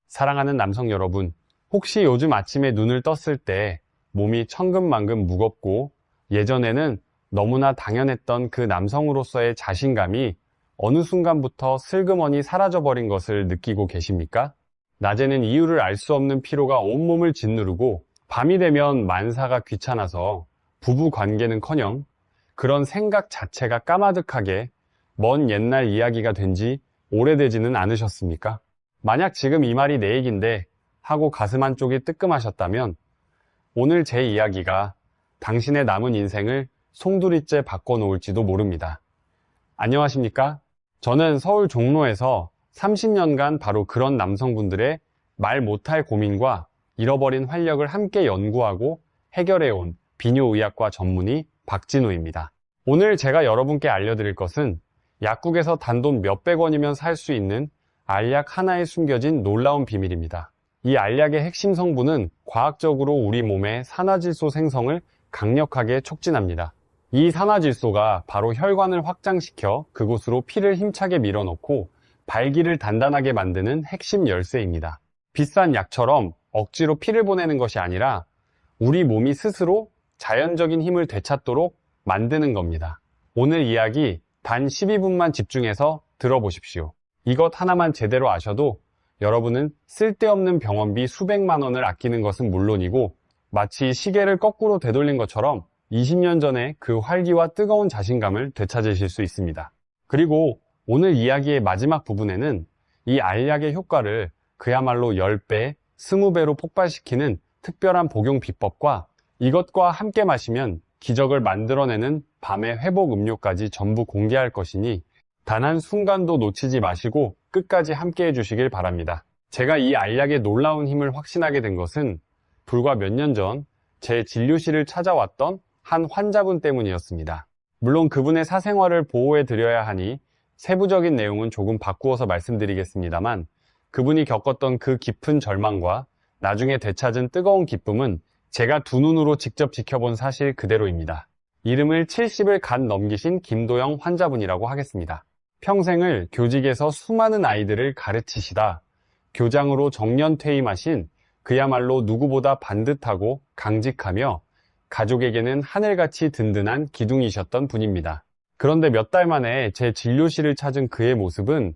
사랑하는 남성 여러분, 혹시 요즘 아침에 눈을 떴을 때 몸이 천근만근 무겁고 예전에는 너무나 당연했던 그 남성으로서의 자신감이 어느 순간부터 슬그머니 사라져버린 것을 느끼고 계십니까? 낮에는 이유를 알 수 없는 피로가 온몸을 짓누르고 밤이 되면 만사가 귀찮아서 부부 관계는커녕 그런 생각 자체가 까마득하게 먼 옛날 이야기가 된 지 오래되지는 않으셨습니까? 만약 지금 이 말이 내 얘긴데 하고 가슴 한쪽이 뜨끔하셨다면 오늘 제 이야기가 당신의 남은 인생을 송두리째 바꿔놓을지도 모릅니다. 안녕하십니까? 저는 서울 종로에서 30년간 바로 그런 남성분들의 말 못할 고민과 잃어버린 활력을 함께 연구하고 해결해온 비뇨의학과 전문의 박진우입니다. 오늘 제가 여러분께 알려드릴 것은 약국에서 단돈 몇백 원이면 살 수 있는 알약 하나에 숨겨진 놀라운 비밀입니다. 이 알약의 핵심 성분은 과학적으로 우리 몸의 산화질소 생성을 강력하게 촉진합니다. 이 산화질소가 바로 혈관을 확장시켜 그곳으로 피를 힘차게 밀어넣고 발기를 단단하게 만드는 핵심 열쇠입니다. 비싼 약처럼 억지로 피를 보내는 것이 아니라 우리 몸이 스스로 자연적인 힘을 되찾도록 만드는 겁니다. 오늘 이야기 단 12분만 집중해서 들어보십시오. 이것 하나만 제대로 아셔도 여러분은 쓸데없는 병원비 수백만 원을 아끼는 것은 물론이고 마치 시계를 거꾸로 되돌린 것처럼 20년 전에 그 활기와 뜨거운 자신감을 되찾으실 수 있습니다. 그리고 오늘 이야기의 마지막 부분에는 이 알약의 효과를 그야말로 10배, 20배로 폭발시키는 특별한 복용 비법과 이것과 함께 마시면 기적을 만들어내는 밤의 회복 음료까지 전부 공개할 것이니 단 한 순간도 놓치지 마시고 끝까지 함께 해주시길 바랍니다. 제가 이 알약의 놀라운 힘을 확신하게 된 것은 불과 몇 년 전 제 진료실을 찾아왔던 한 환자분 때문이었습니다. 물론 그분의 사생활을 보호해 드려야 하니 세부적인 내용은 조금 바꾸어서 말씀드리겠습니다만 그분이 겪었던 그 깊은 절망과 나중에 되찾은 뜨거운 기쁨은 제가 두 눈으로 직접 지켜본 사실 그대로입니다. 이름을 70을 갓 넘기신 김도영 환자분이라고 하겠습니다. 평생을 교직에서 수많은 아이들을 가르치시다 교장으로 정년 퇴임하신 그야말로 누구보다 반듯하고 강직하며 가족에게는 하늘같이 든든한 기둥이셨던 분입니다. 그런데 몇 달 만에 제 진료실을 찾은 그의 모습은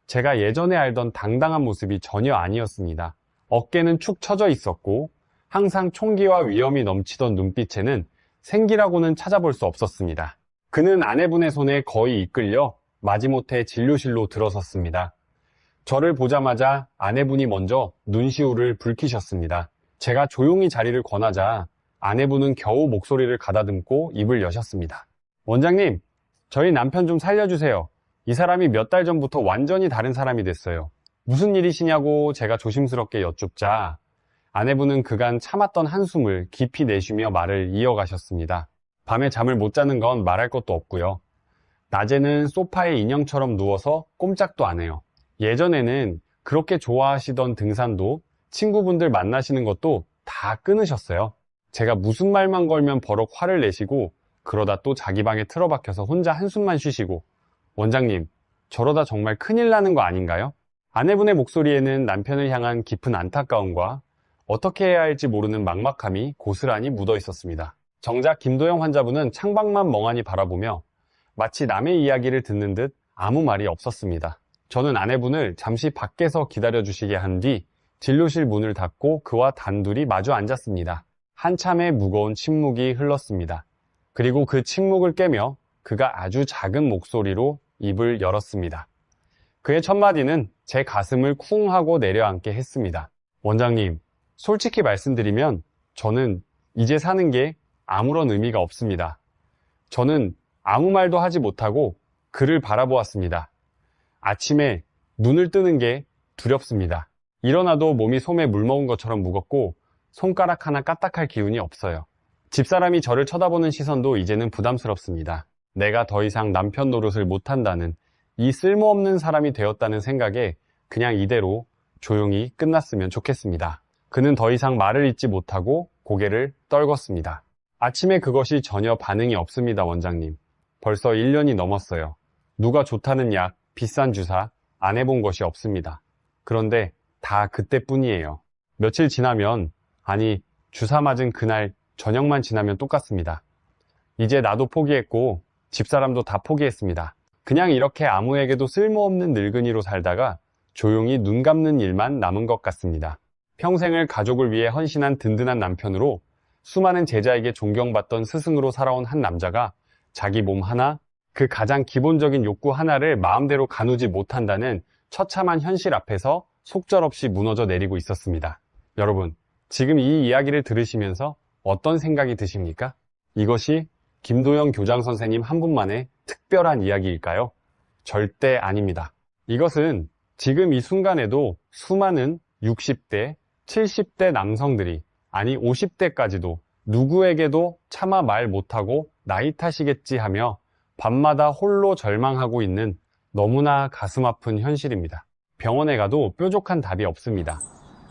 제가 예전에 알던 당당한 모습이 전혀 아니었습니다. 어깨는 축 처져 있었고 항상 총기와 위험이 넘치던 눈빛에는 생기라고는 찾아볼 수 없었습니다. 그는 아내분의 손에 거의 이끌려 마지못해 진료실로 들어섰습니다. 저를 보자마자 아내분이 먼저 눈시울을 붉히셨습니다. 제가 조용히 자리를 권하자 아내분은 겨우 목소리를 가다듬고 입을 여셨습니다. 원장님, 저희 남편 좀 살려주세요. 이 사람이 몇 달 전부터 완전히 다른 사람이 됐어요. 무슨 일이시냐고 제가 조심스럽게 여쭙자 아내분은 그간 참았던 한숨을 깊이 내쉬며 말을 이어가셨습니다. 밤에 잠을 못 자는 건 말할 것도 없고요. 낮에는 소파에 인형처럼 누워서 꼼짝도 안 해요. 예전에는 그렇게 좋아하시던 등산도 친구분들 만나시는 것도 다 끊으셨어요. 제가 무슨 말만 걸면 버럭 화를 내시고 그러다 또 자기 방에 틀어박혀서 혼자 한숨만 쉬시고 원장님, 저러다 정말 큰일 나는 거 아닌가요? 아내분의 목소리에는 남편을 향한 깊은 안타까움과 어떻게 해야 할지 모르는 막막함이 고스란히 묻어 있었습니다. 정작 김도영 환자분은 창밖만 멍하니 바라보며 마치 남의 이야기를 듣는 듯 아무 말이 없었습니다. 저는 아내분을 잠시 밖에서 기다려주시게 한 뒤 진료실 문을 닫고 그와 단둘이 마주 앉았습니다. 한참의 무거운 침묵이 흘렀습니다. 그리고 그 침묵을 깨며 그가 아주 작은 목소리로 입을 열었습니다. 그의 첫 마디는 제 가슴을 쿵 하고 내려앉게 했습니다. 원장님, 솔직히 말씀드리면 저는 이제 사는 게 아무런 의미가 없습니다. 저는 아무 말도 하지 못하고 그를 바라보았습니다. 아침에 눈을 뜨는 게 두렵습니다. 일어나도 몸이 솜에 물 먹은 것처럼 무겁고 손가락 하나 까딱할 기운이 없어요. 집사람이 저를 쳐다보는 시선도 이제는 부담스럽습니다. 내가 더 이상 남편 노릇을 못한다는 이 쓸모없는 사람이 되었다는 생각에 그냥 이대로 조용히 끝났으면 좋겠습니다. 그는 더 이상 말을 잇지 못하고 고개를 떨궜습니다. 아침에 그것이 전혀 반응이 없습니다, 원장님. 벌써 1년이 넘었어요. 누가 좋다는 약, 비싼 주사 안 해본 것이 없습니다. 그런데 다 그때뿐이에요. 며칠 지나면, 아니, 주사 맞은 그날 저녁만 지나면 똑같습니다. 이제 나도 포기했고 집사람도 다 포기했습니다. 그냥 이렇게 아무에게도 쓸모없는 늙은이로 살다가 조용히 눈 감는 일만 남은 것 같습니다. 평생을 가족을 위해 헌신한 든든한 남편으로 수많은 제자에게 존경받던 스승으로 살아온 한 남자가 자기 몸 하나, 그 가장 기본적인 욕구 하나를 마음대로 가누지 못한다는 처참한 현실 앞에서 속절없이 무너져 내리고 있었습니다. 여러분, 지금 이 이야기를 들으시면서 어떤 생각이 드십니까? 이것이 김도영 교장 선생님 한 분만의 특별한 이야기일까요? 절대 아닙니다. 이것은 지금 이 순간에도 수많은 60대, 70대 남성들이, 아니 50대까지도 누구에게도 차마 말 못하고 나이 탓이겠지 하며 밤마다 홀로 절망하고 있는 너무나 가슴 아픈 현실입니다. 병원에 가도 뾰족한 답이 없습니다.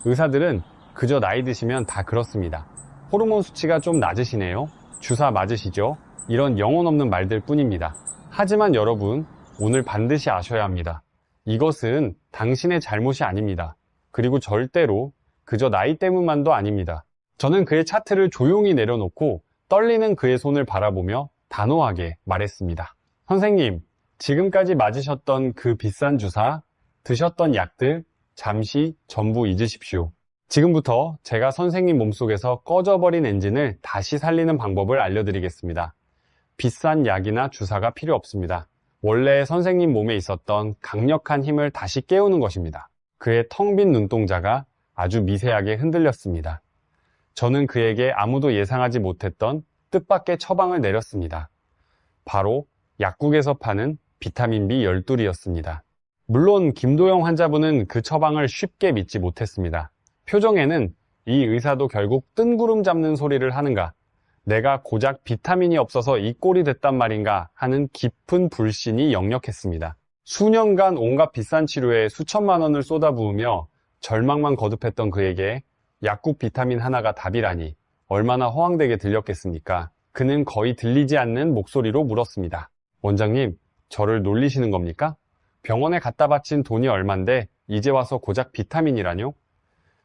의사들은 그저 나이 드시면 다 그렇습니다. 호르몬 수치가 좀 낮으시네요. 주사 맞으시죠? 이런 영혼 없는 말들 뿐입니다. 하지만 여러분, 오늘 반드시 아셔야 합니다. 이것은 당신의 잘못이 아닙니다. 그리고 절대로 그저 나이 때문만도 아닙니다. 저는 그의 차트를 조용히 내려놓고 떨리는 그의 손을 바라보며 단호하게 말했습니다. 선생님, 지금까지 맞으셨던 그 비싼 주사, 드셨던 약들 잠시 전부 잊으십시오. 지금부터 제가 선생님 몸속에서 꺼져버린 엔진을 다시 살리는 방법을 알려드리겠습니다. 비싼 약이나 주사가 필요 없습니다. 원래 선생님 몸에 있었던 강력한 힘을 다시 깨우는 것입니다. 그의 텅 빈 눈동자가 아주 미세하게 흔들렸습니다. 저는 그에게 아무도 예상하지 못했던 뜻밖의 처방을 내렸습니다. 바로 약국에서 파는 비타민 B 12이었습니다. 물론 김도영 환자분은 그 처방을 쉽게 믿지 못했습니다. 표정에는 이 의사도 결국 뜬구름 잡는 소리를 하는가, 내가 고작 비타민이 없어서 이 꼴이 됐단 말인가 하는 깊은 불신이 역력했습니다. 수년간 온갖 비싼 치료에 수천만 원을 쏟아부으며 절망만 거듭했던 그에게 약국 비타민 하나가 답이라니 얼마나 허황되게 들렸겠습니까? 그는 거의 들리지 않는 목소리로 물었습니다. 원장님, 저를 놀리시는 겁니까? 병원에 갖다 바친 돈이 얼만데 이제 와서 고작 비타민이라뇨?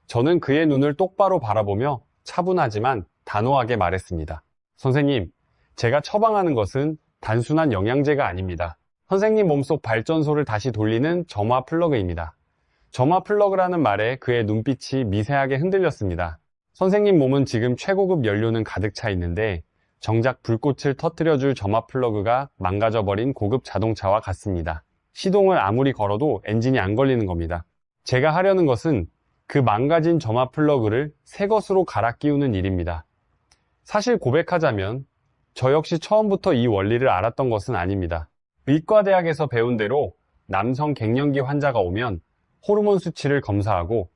저는 그의 눈을 똑바로 바라보며 차분하지만 단호하게 말했습니다. 선생님, 제가 처방하는 것은 단순한 영양제가 아닙니다. 선생님 몸속 발전소를 다시 돌리는 점화 플러그입니다. 점화 플러그라는 말에 그의 눈빛이 미세하게 흔들렸습니다. 선생님 몸은 지금 최고급 연료는 가득 차 있는데 정작 불꽃을 터뜨려줄 점화 플러그가 망가져버린 고급 자동차와 같습니다. 시동을 아무리 걸어도 엔진이 안 걸리는 겁니다. 제가 하려는 것은 그 망가진 점화 플러그를 새 것으로 갈아 끼우는 일입니다. 사실 고백하자면 저 역시 처음부터 이 원리를 알았던 것은 아닙니다. 의과대학에서 배운 대로 남성 갱년기 환자가 오면 호르몬 수치를 검사하고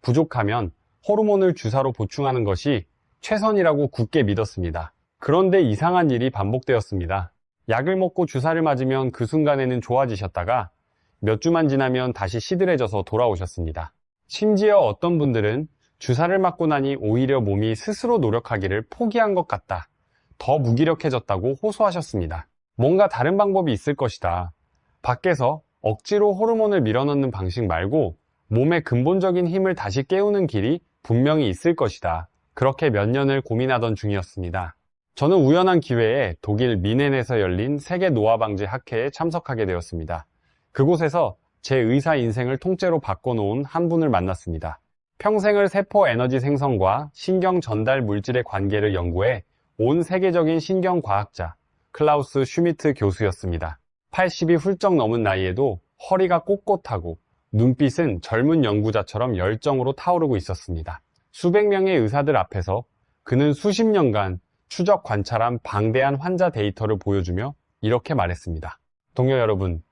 부족하면 호르몬을 주사로 보충하는 것이 최선이라고 굳게 믿었습니다. 그런데 이상한 일이 반복되었습니다. 약을 먹고 주사를 맞으면 그 순간에는 좋아지셨다가 몇 주만 지나면 다시 시들해져서 돌아오셨습니다. 심지어 어떤 분들은 주사를 맞고 나니 오히려 몸이 스스로 노력하기를 포기한 것 같다, 더 무기력해졌다고 호소하셨습니다. 뭔가 다른 방법이 있을 것이다. 밖에서 억지로 호르몬을 밀어넣는 방식 말고 몸의 근본적인 힘을 다시 깨우는 길이 분명히 있을 것이다. 그렇게 몇 년을 고민하던 중이었습니다. 저는 우연한 기회에 독일 미넨에서 열린 세계 노화방지 학회에 참석하게 되었습니다. 그곳에서 제 의사 인생을 통째로 바꿔놓은 한 분을 만났습니다. 평생을 세포 에너지 생성과 신경 전달 물질의 관계를 연구해 온 세계적인 신경과학자 클라우스 슈미트 교수였습니다. 80이 훌쩍 넘은 나이에도 허리가 꼿꼿하고 눈빛은 젊은 연구자처럼 열정으로 타오르고 있었습니다. 수백 명의 의사들 앞에서 그는 수십 년간 추적 관찰한 방대한 환자 데이터를 보여주며 이렇게 말했습니다. 동료 여러분,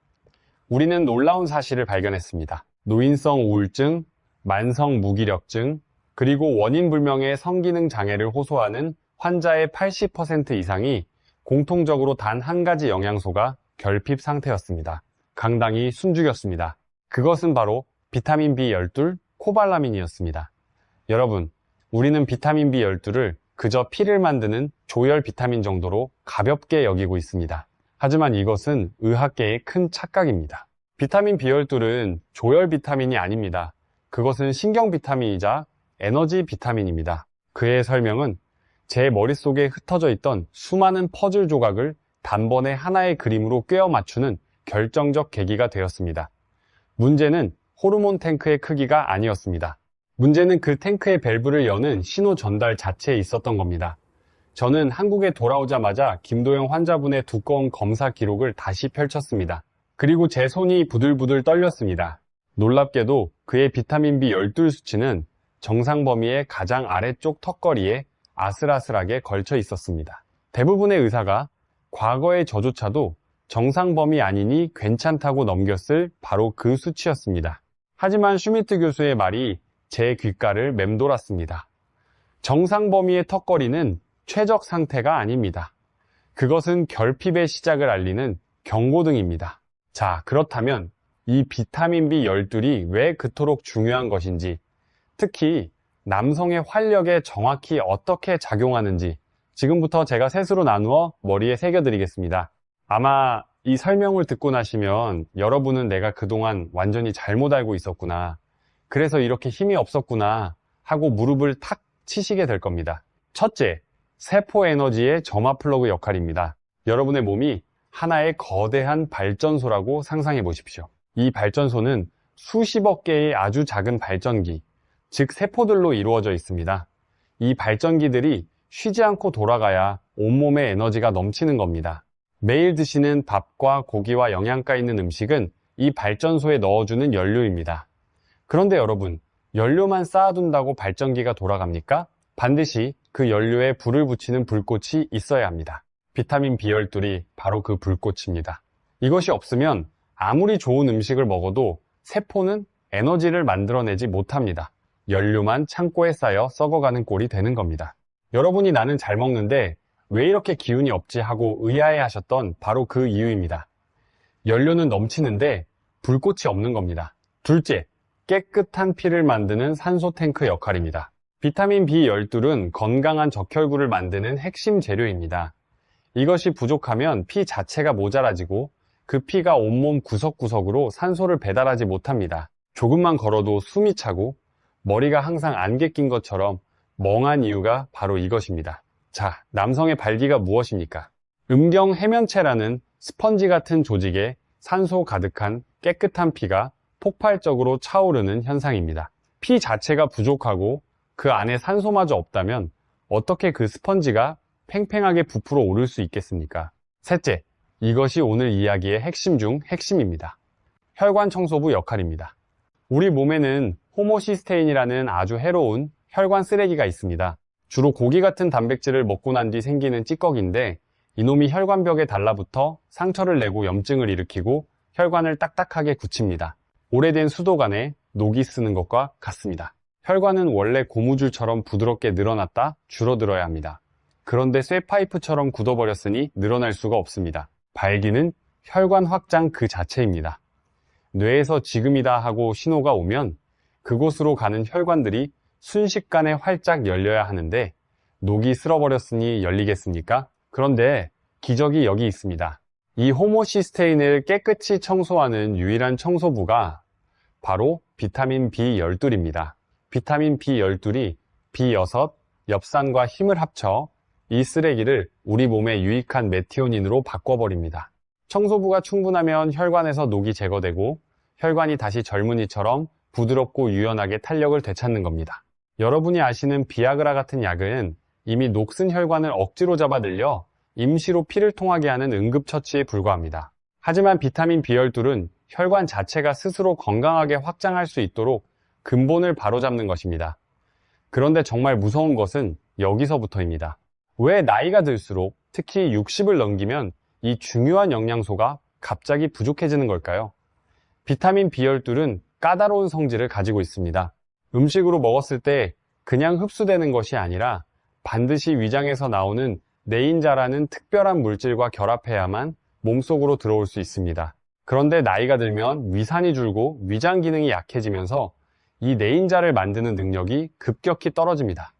우리는 놀라운 사실을 발견했습니다. 노인성 우울증, 만성 무기력증, 그리고 원인 불명의 성기능 장애를 호소하는 환자의 80% 이상이 공통적으로 단 한 가지 영양소가 결핍 상태였습니다. 강당이 숨죽였습니다. 그것은 바로 비타민 B12, 코발라민이었습니다. 여러분, 우리는 비타민 B12를 그저 피를 만드는 조혈 비타민 정도로 가볍게 여기고 있습니다. 하지만 이것은 의학계의 큰 착각입니다. 비타민 B12는 조혈 비타민이 아닙니다. 그것은 신경 비타민이자 에너지 비타민입니다. 그의 설명은 제 머릿속에 흩어져 있던 수많은 퍼즐 조각을 단번에 하나의 그림으로 꿰어 맞추는 결정적 계기가 되었습니다. 문제는 호르몬 탱크의 크기가 아니었습니다. 문제는 그 탱크의 밸브를 여는 신호 전달 자체에 있었던 겁니다. 저는 한국에 돌아오자마자 김도영 환자분의 두꺼운 검사 기록을 다시 펼쳤습니다. 그리고 제 손이 부들부들 떨렸습니다. 놀랍게도 그의 비타민 B12 수치는 정상 범위의 가장 아래쪽 턱걸이에 아슬아슬하게 걸쳐 있었습니다. 대부분의 의사가 과거의 저조차도 정상 범위 아니니 괜찮다고 넘겼을 바로 그 수치였습니다. 하지만 슈미트 교수의 말이 제 귓가를 맴돌았습니다. 정상 범위의 턱걸이는 최적 상태가 아닙니다. 그것은 결핍의 시작을 알리는 경고등입니다. 자, 그렇다면 이 비타민 B12이 왜 그토록 중요한 것인지, 특히 남성의 활력에 정확히 어떻게 작용하는지 지금부터 제가 셋으로 나누어 머리에 새겨드리겠습니다. 아마 이 설명을 듣고 나시면 여러분은 내가 그동안 완전히 잘못 알고 있었구나, 그래서 이렇게 힘이 없었구나 하고 무릎을 탁 치시게 될 겁니다. 첫째, 세포 에너지의 점화 플러그 역할입니다. 여러분의 몸이 하나의 거대한 발전소라고 상상해 보십시오. 이 발전소는 수십억 개의 아주 작은 발전기, 즉 세포들로 이루어져 있습니다. 이 발전기들이 쉬지 않고 돌아가야 온몸에 에너지가 넘치는 겁니다. 매일 드시는 밥과 고기와 영양가 있는 음식은 이 발전소에 넣어주는 연료입니다. 그런데 여러분, 연료만 쌓아둔다고 발전기가 돌아갑니까? 반드시 그 연료에 불을 붙이는 불꽃이 있어야 합니다. 비타민 B12이 바로 그 불꽃입니다. 이것이 없으면 아무리 좋은 음식을 먹어도 세포는 에너지를 만들어내지 못합니다. 연료만 창고에 쌓여 썩어가는 꼴이 되는 겁니다. 여러분이 나는 잘 먹는데 왜 이렇게 기운이 없지 하고 의아해 하셨던 바로 그 이유입니다. 연료는 넘치는데 불꽃이 없는 겁니다. 둘째, 깨끗한 피를 만드는 산소 탱크 역할입니다. 비타민 B12은 건강한 적혈구를 만드는 핵심 재료입니다. 이것이 부족하면 피 자체가 모자라지고 그 피가 온몸 구석구석으로 산소를 배달하지 못합니다. 조금만 걸어도 숨이 차고 머리가 항상 안개 낀 것처럼 멍한 이유가 바로 이것입니다. 자, 남성의 발기가 무엇입니까? 음경 해면체라는 스펀지 같은 조직에 산소 가득한 깨끗한 피가 폭발적으로 차오르는 현상입니다. 피 자체가 부족하고 그 안에 산소마저 없다면 어떻게 그 스펀지가 팽팽하게 부풀어 오를 수 있겠습니까? 셋째, 이것이 오늘 이야기의 핵심 중 핵심입니다. 혈관 청소부 역할입니다. 우리 몸에는 호모시스테인이라는 아주 해로운 혈관 쓰레기가 있습니다. 주로 고기 같은 단백질을 먹고 난 뒤 생기는 찌꺼기인데 이놈이 혈관벽에 달라붙어 상처를 내고 염증을 일으키고 혈관을 딱딱하게 굳힙니다. 오래된 수도관에 녹이 쓰는 것과 같습니다. 혈관은 원래 고무줄처럼 부드럽게 늘어났다 줄어들어야 합니다. 그런데 쇠파이프처럼 굳어버렸으니 늘어날 수가 없습니다. 발기는 혈관 확장 그 자체입니다. 뇌에서 지금이다 하고 신호가 오면 그곳으로 가는 혈관들이 순식간에 활짝 열려야 하는데 녹이 쓸어버렸으니 열리겠습니까? 그런데 기적이 여기 있습니다. 이 호모시스테인을 깨끗이 청소하는 유일한 청소부가 바로 비타민 B12입니다. 비타민 B12이 B6, 엽산과 힘을 합쳐 이 쓰레기를 우리 몸에 유익한 메티오닌으로 바꿔버립니다. 청소부가 충분하면 혈관에서 녹이 제거되고 혈관이 다시 젊은이처럼 부드럽고 유연하게 탄력을 되찾는 겁니다. 여러분이 아시는 비아그라 같은 약은 이미 녹슨 혈관을 억지로 잡아 늘려 임시로 피를 통하게 하는 응급처치에 불과합니다. 하지만 비타민 B12는 혈관 자체가 스스로 건강하게 확장할 수 있도록 근본을 바로잡는 것입니다. 그런데 정말 무서운 것은 여기서부터입니다. 왜 나이가 들수록 특히 60을 넘기면 이 중요한 영양소가 갑자기 부족해지는 걸까요? 비타민 B12는 까다로운 성질을 가지고 있습니다. 음식으로 먹었을 때 그냥 흡수되는 것이 아니라 반드시 위장에서 나오는 내인자라는 특별한 물질과 결합해야만 몸속으로 들어올 수 있습니다. 그런데 나이가 들면 위산이 줄고 위장 기능이 약해지면서 이 내인자를 만드는 능력이 급격히 떨어집니다.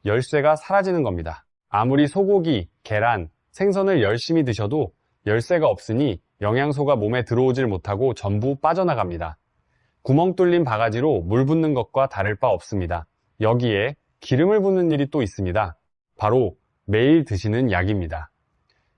열쇠가 사라지는 겁니다. 아무리 소고기, 계란, 생선을 열심히 드셔도 열쇠가 없으니 영양소가 몸에 들어오질 못하고 전부 빠져나갑니다. 구멍 뚫린 바가지로 물 붓는 것과 다를 바 없습니다. 여기에 기름을 붓는 일이 또 있습니다. 바로 매일 드시는 약입니다.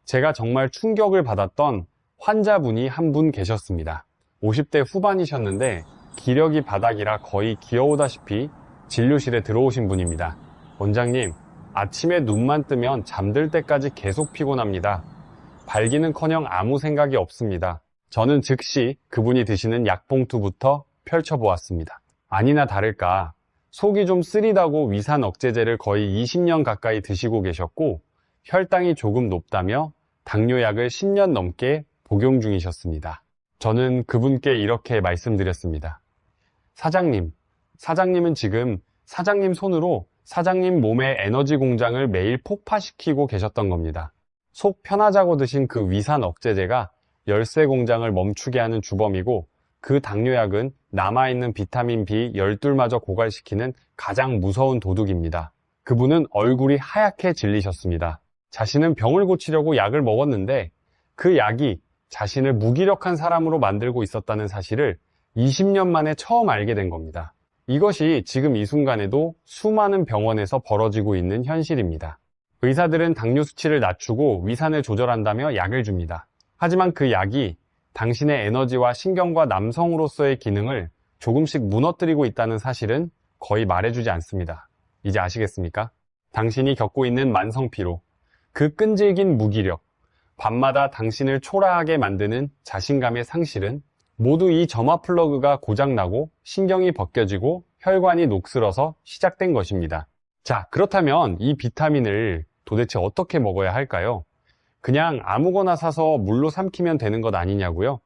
제가 정말 충격을 받았던 환자분이 한 분 계셨습니다. 50대 후반이셨는데 기력이 바닥이라 거의 기어오다시피 진료실에 들어오신 분입니다. 원장님, 아침에 눈만 뜨면 잠들 때까지 계속 피곤합니다. 발기는커녕 아무 생각이 없습니다. 저는 즉시 그분이 드시는 약봉투부터 펼쳐보았습니다. 아니나 다를까 속이 좀 쓰리다고 위산 억제제를 거의 20년 가까이 드시고 계셨고 혈당이 조금 높다며 당뇨약을 10년 넘게 복용 중이셨습니다. 저는 그분께 이렇게 말씀드렸습니다. 사장님은 지금 사장님 손으로 사장님 몸의 에너지 공장을 매일 폭파시키고 계셨던 겁니다. 속 편하자고 드신 그 위산 억제제가 열쇠 공장을 멈추게 하는 주범이고 그 당뇨약은 남아있는 비타민 B12마저 고갈시키는 가장 무서운 도둑입니다. 그분은 얼굴이 하얗게 질리셨습니다. 자신은 병을 고치려고 약을 먹었는데 그 약이 자신을 무기력한 사람으로 만들고 있었다는 사실을 20년 만에 처음 알게 된 겁니다. 이것이 지금 이 순간에도 수많은 병원에서 벌어지고 있는 현실입니다. 의사들은 당뇨 수치를 낮추고 위산을 조절한다며 약을 줍니다. 하지만 그 약이 당신의 에너지와 신경과 남성으로서의 기능을 조금씩 무너뜨리고 있다는 사실은 거의 말해주지 않습니다. 이제 아시겠습니까? 당신이 겪고 있는 만성피로, 그 끈질긴 무기력, 밤마다 당신을 초라하게 만드는 자신감의 상실은 모두 이 점화 플러그가 고장나고 신경이 벗겨지고 혈관이 녹슬어서 시작된 것입니다. 자, 그렇다면 이 비타민을 도대체 어떻게 먹어야 할까요? 그냥 아무거나 사서 물로 삼키면 되는 것 아니냐고요?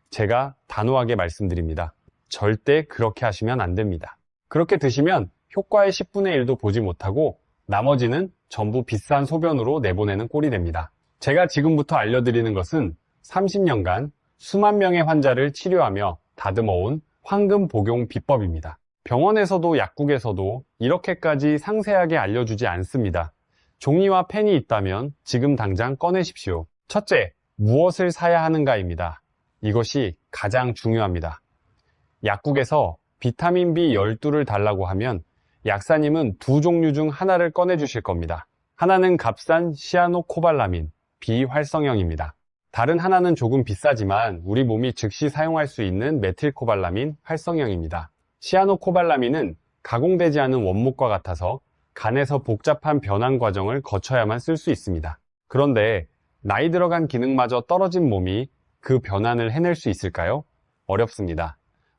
제가 단호하게 말씀드립니다. 절대 그렇게 하시면 안 됩니다. 그렇게 드시면 효과의 10분의 1도 보지 못하고 나머지는 전부 비싼 소변으로 내보내는 꼴이 됩니다. 제가 지금부터 알려드리는 것은 30년간 수만 명의 환자를 치료하며 다듬어온 황금 복용 비법입니다. 병원에서도 약국에서도 이렇게까지 상세하게 알려주지 않습니다. 종이와 펜이 있다면 지금 당장 꺼내십시오. 첫째, 무엇을 사야 하는가입니다. 이것이 가장 중요합니다. 약국에서 비타민 B12를 달라고 하면 약사님은 두 종류 중 하나를 꺼내주실 겁니다. 하나는 값싼 시아노코발라민, 비활성형입니다. 다른 하나는 조금 비싸지만 우리 몸이 즉시 사용할 수 있는 메틸코발라민 활성형입니다. 시아노코발라민은 가공되지 않은 원목과 같아서 간에서 복잡한 변환 과정을 거쳐야만 쓸 수 있습니다. 그런데 나이 들어간 기능마저 떨어진 몸이 그 변환을 해낼 수 있을까요? 어렵습니다.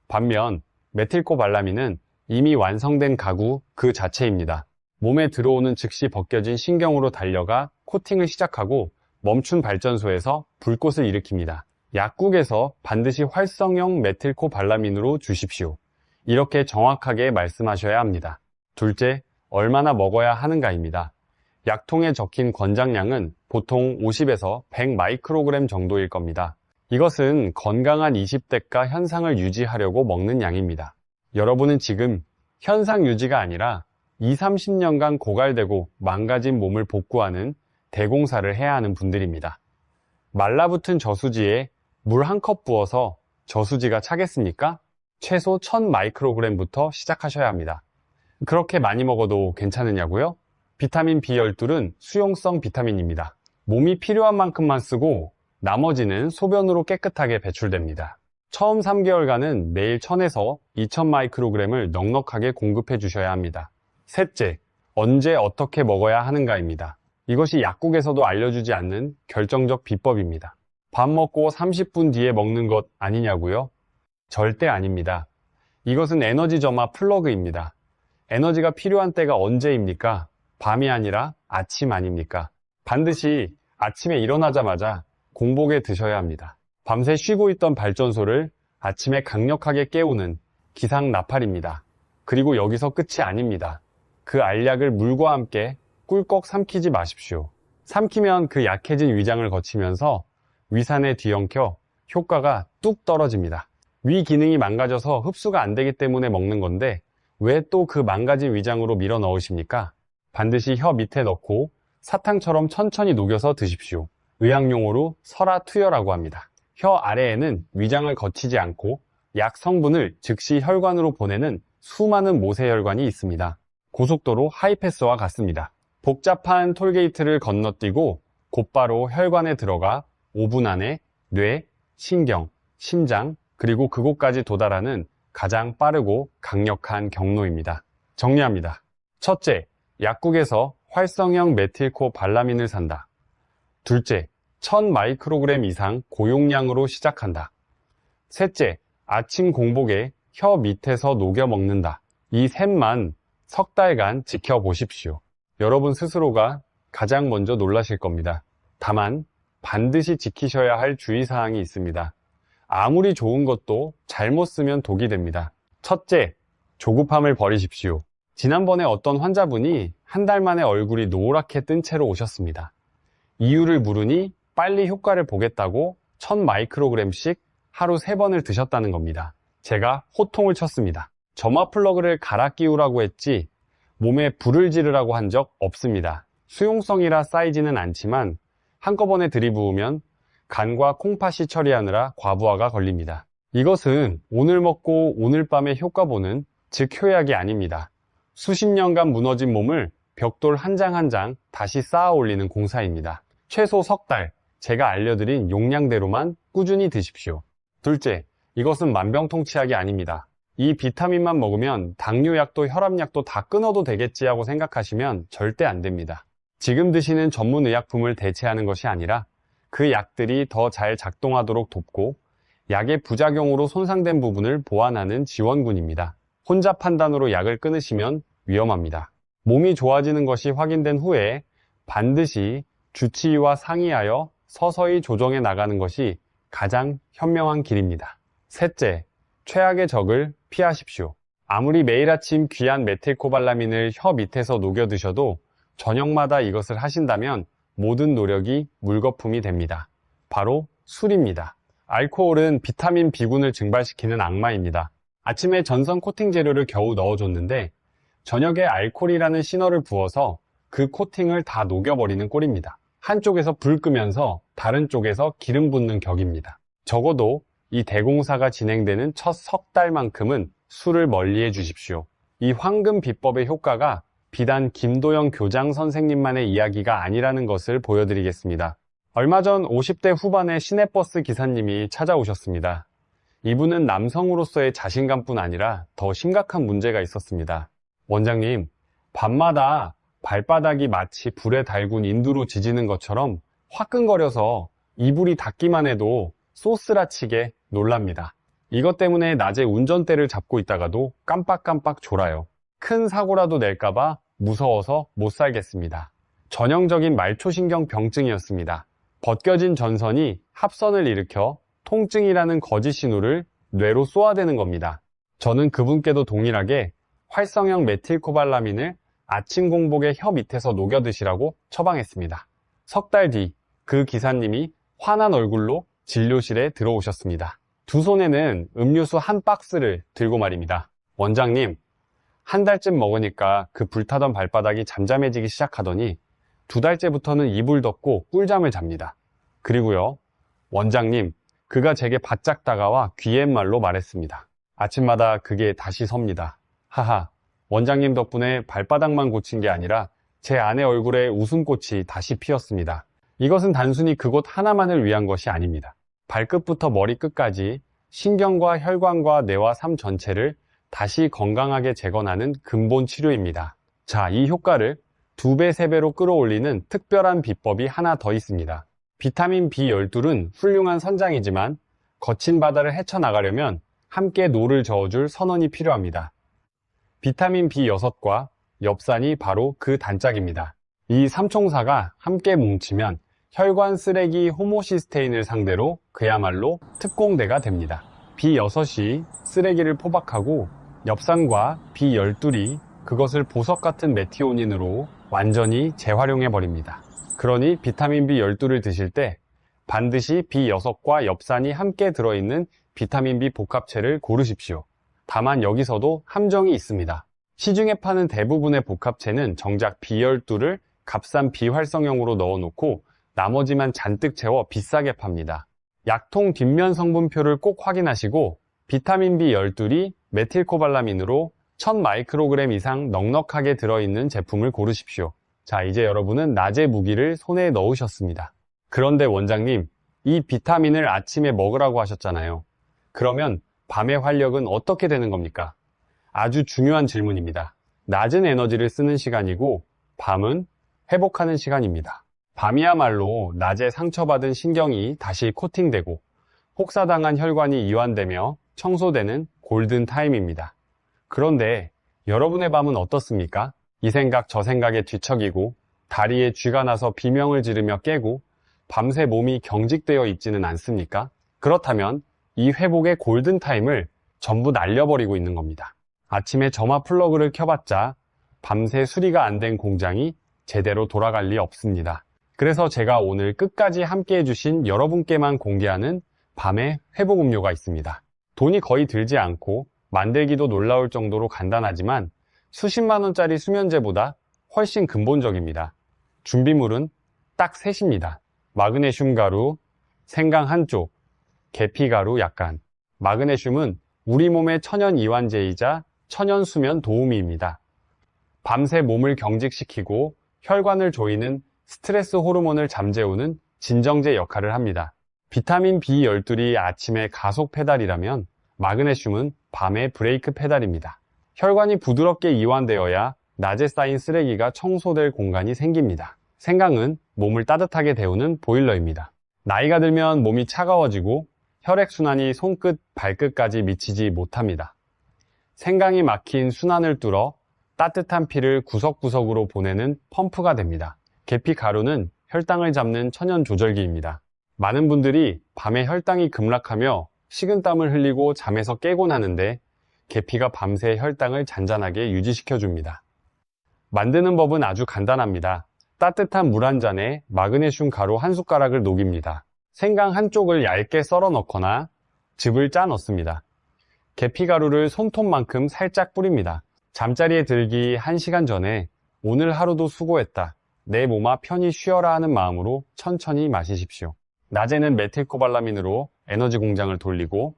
반면 메틸코발라민은 이미 완성된 가구 그 자체입니다. 몸에 들어오는 즉시 벗겨진 신경으로 달려가 코팅을 시작하고 멈춘 발전소에서 불꽃을 일으킵니다. 약국에서 반드시 활성형 메틸코발라민으로 주십시오. 이렇게 정확하게 말씀하셔야 합니다. 둘째, 얼마나 먹어야 하는가입니다. 약통에 적힌 권장량은 보통 50에서 100 마이크로그램 정도일 겁니다. 이것은 건강한 20대가 현상을 유지하려고 먹는 양입니다. 여러분은 지금 현상 유지가 아니라 20, 30년간 고갈되고 망가진 몸을 복구하는 대공사를 해야 하는 분들입니다. 말라붙은 저수지에 물 한 컵 부어서 저수지가 차겠습니까? 최소 1000 마이크로그램부터 시작하셔야 합니다. 그렇게 많이 먹어도 괜찮으냐고요? 비타민 B12는 수용성 비타민입니다. 몸이 필요한 만큼만 쓰고 나머지는 소변으로 깨끗하게 배출됩니다. 처음 3개월간은 매일 1000에서 2000 마이크로그램을 넉넉하게 공급해 주셔야 합니다. 셋째, 언제 어떻게 먹어야 하는가입니다. 이것이 약국에서도 알려주지 않는 결정적 비법입니다. 밥 먹고 30분 뒤에 먹는 것 아니냐고요? 절대 아닙니다. 이것은 에너지 점화 플러그입니다. 에너지가 필요한 때가 언제입니까? 밤이 아니라 아침 아닙니까? 반드시 아침에 일어나자마자 공복에 드셔야 합니다. 밤새 쉬고 있던 발전소를 아침에 강력하게 깨우는 기상 나팔입니다. 그리고 여기서 끝이 아닙니다. 그 알약을 물과 함께 꿀꺽 삼키지 마십시오. 삼키면 그 약해진 위장을 거치면서 위산에 뒤엉켜 효과가 뚝 떨어집니다. 위 기능이 망가져서 흡수가 안 되기 때문에 먹는 건데 왜 또 그 망가진 위장으로 밀어 넣으십니까? 반드시 혀 밑에 넣고 사탕처럼 천천히 녹여서 드십시오. 의학용어로 설화투여라고 합니다. 혀 아래에는 위장을 거치지 않고 약 성분을 즉시 혈관으로 보내는 수많은 모세혈관이 있습니다. 고속도로 하이패스와 같습니다. 복잡한 톨게이트를 건너뛰고 곧바로 혈관에 들어가 5분 안에 뇌, 신경, 심장, 그리고 그곳까지 도달하는 가장 빠르고 강력한 경로입니다. 정리합니다. 첫째, 약국에서 활성형 메틸코발라민을 산다. 둘째, 1000 마이크로그램 이상 고용량으로 시작한다. 셋째, 아침 공복에 혀 밑에서 녹여 먹는다. 이 셋만 석 달간 지켜보십시오. 여러분 스스로가 가장 먼저 놀라실 겁니다. 다만 반드시 지키셔야 할 주의사항이 있습니다. 아무리 좋은 것도 잘못 쓰면 독이 됩니다. 첫째, 조급함을 버리십시오. 지난번에 어떤 환자분이 한 달 만에 얼굴이 노랗게 뜬 채로 오셨습니다. 이유를 물으니 빨리 효과를 보겠다고 1000 마이크로그램씩 하루 3번을 드셨다는 겁니다. 제가 호통을 쳤습니다. 점화 플러그를 갈아 끼우라고 했지 몸에 불을 지르라고 한 적 없습니다. 수용성이라 쌓이지는 않지만 한꺼번에 들이부으면 간과 콩팥이 처리하느라 과부하가 걸립니다. 이것은 오늘 먹고 오늘 밤에 효과 보는 즉 효약이 아닙니다. 수십 년간 무너진 몸을 벽돌 한 장 한 장 다시 쌓아 올리는 공사입니다. 최소 석 달, 제가 알려드린 용량대로만 꾸준히 드십시오. 둘째, 이것은 만병통치약이 아닙니다. 이 비타민만 먹으면 당뇨약도 혈압약도 다 끊어도 되겠지 하고 생각하시면 절대 안 됩니다. 지금 드시는 전문 의약품을 대체하는 것이 아니라 그 약들이 더 잘 작동하도록 돕고 약의 부작용으로 손상된 부분을 보완하는 지원군입니다. 혼자 판단으로 약을 끊으시면 위험합니다. 몸이 좋아지는 것이 확인된 후에 반드시 주치의와 상의하여 서서히 조정해 나가는 것이 가장 현명한 길입니다. 셋째, 최악의 적을 피하십시오. 아무리 매일 아침 귀한 메틸코발라민을 혀 밑에서 녹여 드셔도 저녁마다 이것을 하신다면 모든 노력이 물거품이 됩니다. 바로 술입니다. 알코올은 비타민 B군을 증발시키는 악마입니다. 아침에 전선 코팅 재료를 겨우 넣어줬는데 저녁에 알코올이라는 신호를 부어서 그 코팅을 다 녹여버리는 꼴입니다. 한쪽에서 불 끄면서 다른 쪽에서 기름 붓는 격입니다. 적어도 이 대공사가 진행되는 첫 석 달만큼은 술을 멀리해 주십시오. 이 황금 비법의 효과가 비단 김도영 교장 선생님만의 이야기가 아니라는 것을 보여드리겠습니다. 얼마 전 50대 후반의 시내버스 기사님이 찾아오셨습니다. 이분은 남성으로서의 자신감뿐 아니라 더 심각한 문제가 있었습니다. 원장님, 밤마다 발바닥이 마치 불에 달군 인두로 지지는 것처럼 화끈거려서 이불이 닿기만 해도 소스라치게 놀랍니다. 이것 때문에 낮에 운전대를 잡고 있다가도 깜빡깜빡 졸아요. 큰 사고라도 낼까봐 무서워서 못 살겠습니다. 전형적인 말초신경 병증이었습니다. 벗겨진 전선이 합선을 일으켜 통증이라는 거짓 신호를 뇌로 쏘아대는 겁니다. 저는 그분께도 동일하게 활성형 메틸코발라민을 아침 공복에 혀 밑에서 녹여 드시라고 처방했습니다. 석 달 뒤 그 기사님이 환한 얼굴로 진료실에 들어오셨습니다. 두 손에는 음료수 한 박스를 들고 말입니다. 원장님, 한 달쯤 먹으니까 그 불타던 발바닥이 잠잠해지기 시작하더니 두 달째부터는 이불 덮고 꿀잠을 잡니다. 그리고요, 원장님, 그가 제게 바짝 다가와 귀옛말로 말했습니다. 아침마다 그게 다시 섭니다. 하하, 원장님 덕분에 발바닥만 고친 게 아니라 제 아내 얼굴에 웃음꽃이 다시 피었습니다. 이것은 단순히 그곳 하나만을 위한 것이 아닙니다. 발끝부터 머리끝까지 신경과 혈관과 뇌와 삶 전체를 다시 건강하게 재건하는 근본 치료입니다. 자, 이 효과를 2배, 3배로 끌어올리는 특별한 비법이 하나 더 있습니다. 비타민 B12는 훌륭한 선장이지만 거친 바다를 헤쳐나가려면 함께 노를 저어줄 선원이 필요합니다. 비타민 B6과 엽산이 바로 그 단짝입니다. 이 삼총사가 함께 뭉치면 혈관 쓰레기 호모시스테인을 상대로 그야말로 특공대가 됩니다. B6이 쓰레기를 포박하고 엽산과 B12이 그것을 보석 같은 메티오닌으로 완전히 재활용해버립니다. 그러니 비타민 B12를 드실 때 반드시 B6과 엽산이 함께 들어있는 비타민 B 복합체를 고르십시오. 다만 여기서도 함정이 있습니다. 시중에 파는 대부분의 복합체는 정작 B12를 값싼 비활성형으로 넣어놓고 나머지만 잔뜩 채워 비싸게 팝니다. 약통 뒷면 성분표를 꼭 확인하시고 비타민 B12이 메틸코발라민으로 1000마이크로그램 이상 넉넉하게 들어있는 제품을 고르십시오. 자, 이제 여러분은 낮의 무기를 손에 넣으셨습니다. 그런데 원장님, 이 비타민을 아침에 먹으라고 하셨잖아요. 그러면 밤의 활력은 어떻게 되는 겁니까? 아주 중요한 질문입니다. 낮은 에너지를 쓰는 시간이고 밤은 회복하는 시간입니다. 밤이야말로 낮에 상처받은 신경이 다시 코팅되고 혹사당한 혈관이 이완되며 청소되는 골든타임입니다. 그런데 여러분의 밤은 어떻습니까? 이 생각 저 생각에 뒤척이고 다리에 쥐가 나서 비명을 지르며 깨고 밤새 몸이 경직되어 있지는 않습니까? 그렇다면 이 회복의 골든타임을 전부 날려버리고 있는 겁니다. 아침에 점화 플러그를 켜봤자 밤새 수리가 안 된 공장이 제대로 돌아갈 리 없습니다. 그래서 제가 오늘 끝까지 함께 해주신 여러분께만 공개하는 밤의 회복 음료가 있습니다. 돈이 거의 들지 않고 만들기도 놀라울 정도로 간단하지만 수십만 원짜리 수면제보다 훨씬 근본적입니다. 준비물은 딱 셋입니다. 마그네슘 가루, 생강 한쪽, 계피 가루 약간. 마그네슘은 우리 몸의 천연 이완제이자 천연 수면 도우미입니다. 밤새 몸을 경직시키고 혈관을 조이는 스트레스 호르몬을 잠재우는 진정제 역할을 합니다. 비타민 B12이 아침에 가속 페달이라면 마그네슘은 밤의 브레이크 페달입니다. 혈관이 부드럽게 이완되어야 낮에 쌓인 쓰레기가 청소될 공간이 생깁니다. 생강은 몸을 따뜻하게 데우는 보일러입니다. 나이가 들면 몸이 차가워지고 혈액순환이 손끝, 발끝까지 미치지 못합니다. 생강이 막힌 순환을 뚫어 따뜻한 피를 구석구석으로 보내는 펌프가 됩니다. 계피 가루는 혈당을 잡는 천연 조절기입니다. 많은 분들이 밤에 혈당이 급락하며 식은땀을 흘리고 잠에서 깨곤 하는데 계피가 밤새 혈당을 잔잔하게 유지시켜줍니다. 만드는 법은 아주 간단합니다. 따뜻한 물 한 잔에 마그네슘 가루 한 숟가락을 녹입니다. 생강 한쪽을 얇게 썰어 넣거나 즙을 짜 넣습니다. 계피 가루를 손톱만큼 살짝 뿌립니다. 잠자리에 들기 1시간 전에 오늘 하루도 수고했다. 내 몸아 편히 쉬어라 하는 마음으로 천천히 마시십시오. 낮에는 메틸코발라민으로 에너지 공장을 돌리고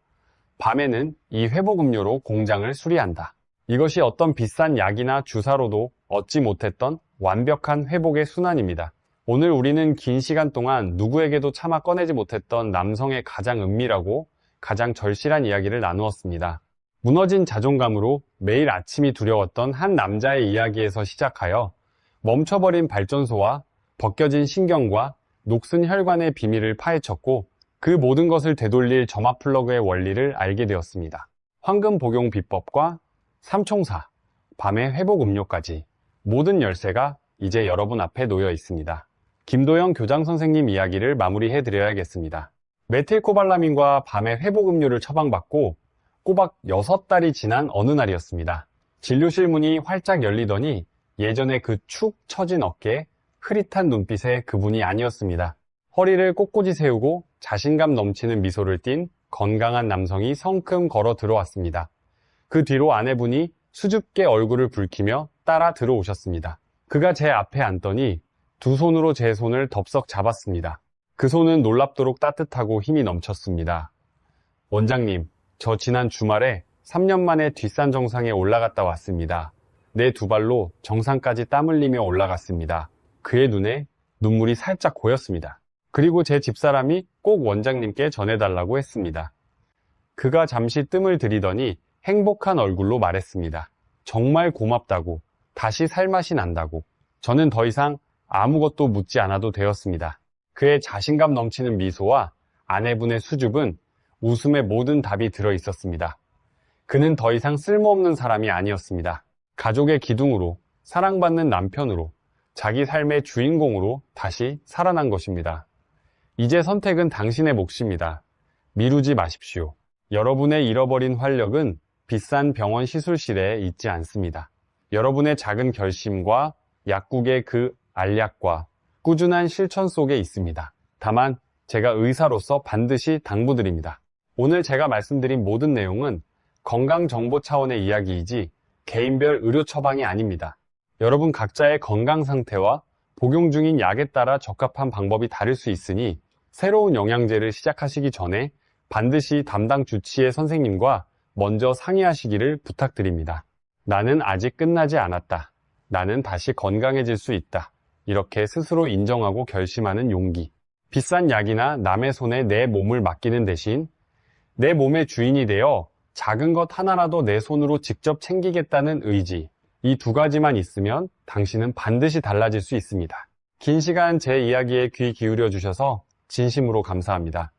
밤에는 이 회복 음료로 공장을 수리한다. 이것이 어떤 비싼 약이나 주사로도 얻지 못했던 완벽한 회복의 순환입니다. 오늘 우리는 긴 시간 동안 누구에게도 차마 꺼내지 못했던 남성의 가장 은밀하고 가장 절실한 이야기를 나누었습니다. 무너진 자존감으로 매일 아침이 두려웠던 한 남자의 이야기에서 시작하여 멈춰버린 발전소와 벗겨진 신경과 녹슨 혈관의 비밀을 파헤쳤고 그 모든 것을 되돌릴 점화 플러그의 원리를 알게 되었습니다. 황금 복용 비법과 삼총사, 밤의 회복 음료까지 모든 열쇠가 이제 여러분 앞에 놓여 있습니다. 김도영 교장 선생님 이야기를 마무리해 드려야겠습니다. 메틸코발라민과 밤의 회복 음료를 처방받고 꼬박 6달이 지난 어느 날이었습니다. 진료실 문이 활짝 열리더니 예전에 그 축 처진 어깨, 흐릿한 눈빛의 그분이 아니었습니다. 허리를 꼿꼿이 세우고 자신감 넘치는 미소를 띤 건강한 남성이 성큼 걸어 들어왔습니다. 그 뒤로 아내분이 수줍게 얼굴을 붉히며 따라 들어오셨습니다. 그가 제 앞에 앉더니 두 손으로 제 손을 덥석 잡았습니다. 그 손은 놀랍도록 따뜻하고 힘이 넘쳤습니다. 원장님, 저 지난 주말에 3년 만에 뒷산 정상에 올라갔다 왔습니다. 내 두 발로 정상까지 땀 흘리며 올라갔습니다. 그의 눈에 눈물이 살짝 고였습니다. 그리고 제 집사람이 꼭 원장님께 전해달라고 했습니다. 그가 잠시 뜸을 들이더니 행복한 얼굴로 말했습니다. 정말 고맙다고, 다시 살맛이 난다고. 저는 더 이상 아무것도 묻지 않아도 되었습니다. 그의 자신감 넘치는 미소와 아내분의 수줍은 웃음에 모든 답이 들어 있었습니다. 그는 더 이상 쓸모없는 사람이 아니었습니다. 가족의 기둥으로, 사랑받는 남편으로, 자기 삶의 주인공으로 다시 살아난 것입니다. 이제 선택은 당신의 몫입니다. 미루지 마십시오. 여러분의 잃어버린 활력은 비싼 병원 시술실에 있지 않습니다. 여러분의 작은 결심과 약국의 그 알약과 꾸준한 실천 속에 있습니다. 다만 제가 의사로서 반드시 당부드립니다. 오늘 제가 말씀드린 모든 내용은 건강정보 차원의 이야기이지 개인별 의료 처방이 아닙니다. 여러분 각자의 건강 상태와 복용 중인 약에 따라 적합한 방법이 다를 수 있으니 새로운 영양제를 시작하시기 전에 반드시 담당 주치의 선생님과 먼저 상의하시기를 부탁드립니다. 나는 아직 끝나지 않았다. 나는 다시 건강해질 수 있다. 이렇게 스스로 인정하고 결심하는 용기. 비싼 약이나 남의 손에 내 몸을 맡기는 대신 내 몸의 주인이 되어 작은 것 하나라도 내 손으로 직접 챙기겠다는 의지. 이 두 가지만 있으면 당신은 반드시 달라질 수 있습니다. 긴 시간 제 이야기에 귀 기울여 주셔서 진심으로 감사합니다.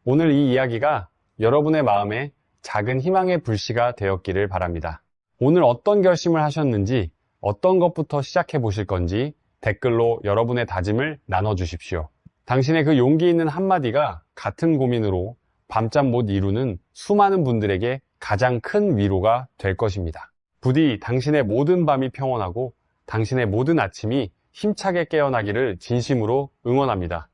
오늘 이 이야기가 여러분의 마음에 작은 희망의 불씨가 되었기를 바랍니다. 오늘 어떤 결심을 하셨는지, 어떤 것부터 시작해 보실 건지 댓글로 여러분의 다짐을 나눠주십시오. 당신의 그 용기 있는 한마디가 같은 고민으로 밤잠 못 이루는 수많은 분들에게 가장 큰 위로가 될 것입니다. 부디 당신의 모든 밤이 평온하고 당신의 모든 아침이 힘차게 깨어나기를 진심으로 응원합니다.